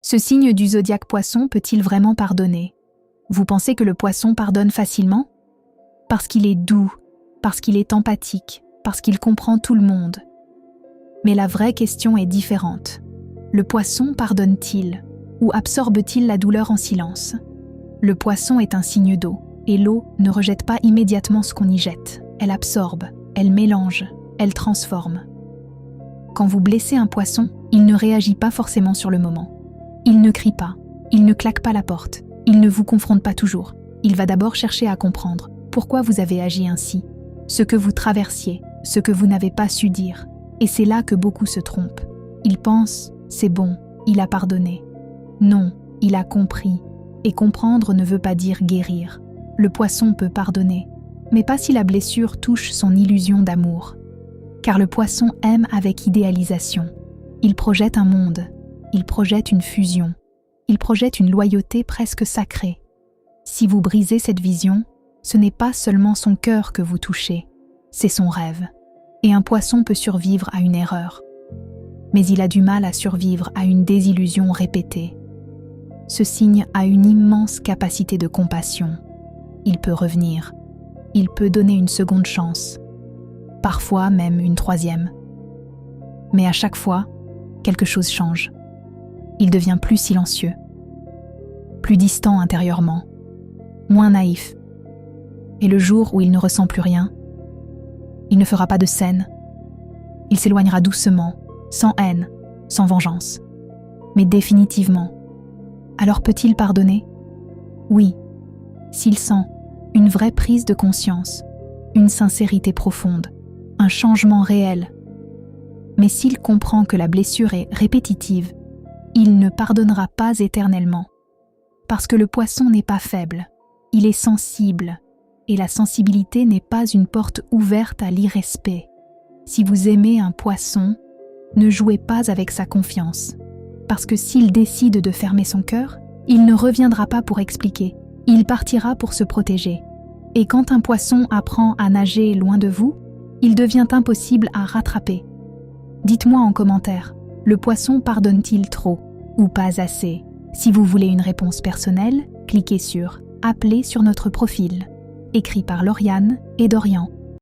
Ce signe du zodiaque Poisson peut-il vraiment pardonner? Vous pensez que le Poisson pardonne facilement? Parce qu'il est doux, parce qu'il est empathique, parce qu'il comprend tout le monde. Mais la vraie question est différente. Le Poisson pardonne-t-il ou absorbe-t-il la douleur en silence? Le Poisson est un signe d'eau, et l'eau ne rejette pas immédiatement ce qu'on y jette. Elle absorbe, elle mélange, elle transforme. Quand vous blessez un Poisson, il ne réagit pas forcément sur le moment. Il ne crie pas, il ne claque pas la porte, il ne vous confronte pas toujours. Il va d'abord chercher à comprendre pourquoi vous avez agi ainsi, ce que vous traversiez, ce que vous n'avez pas su dire. Et c'est là que beaucoup se trompent. Ils pensent « c'est bon, il a pardonné ». Non, il a compris. Et comprendre ne veut pas dire guérir. Le Poisson peut pardonner, mais pas si la blessure touche son illusion d'amour. Car le Poisson aime avec idéalisation. Il projette un monde, il projette une fusion, il projette une loyauté presque sacrée. Si vous brisez cette vision, ce n'est pas seulement son cœur que vous touchez, c'est son rêve. Et un Poisson peut survivre à une erreur. Mais il a du mal à survivre à une désillusion répétée. Ce signe a une immense capacité de compassion. Il peut revenir. Il peut donner une seconde chance. Parfois même une troisième. Mais à chaque fois, quelque chose change. Il devient plus silencieux, plus distant intérieurement, moins naïf. Et le jour où il ne ressent plus rien, il ne fera pas de scène. Il s'éloignera doucement, sans haine, sans vengeance. Mais définitivement. Alors peut-il pardonner? Oui, s'il sent une vraie prise de conscience, une sincérité profonde, un changement réel. Mais s'il comprend que la blessure est répétitive, il ne pardonnera pas éternellement. Parce que le Poisson n'est pas faible, il est sensible, et la sensibilité n'est pas une porte ouverte à l'irrespect. Si vous aimez un Poisson, ne jouez pas avec sa confiance. Parce que s'il décide de fermer son cœur, il ne reviendra pas pour expliquer, il partira pour se protéger. Et quand un Poisson apprend à nager loin de vous, il devient impossible à rattraper. Dites-moi en commentaire, le Poisson pardonne-t-il trop ou pas assez? Si vous voulez une réponse personnelle, cliquez sur « Appeler » sur notre profil, écrit par Lauriane et Dorian.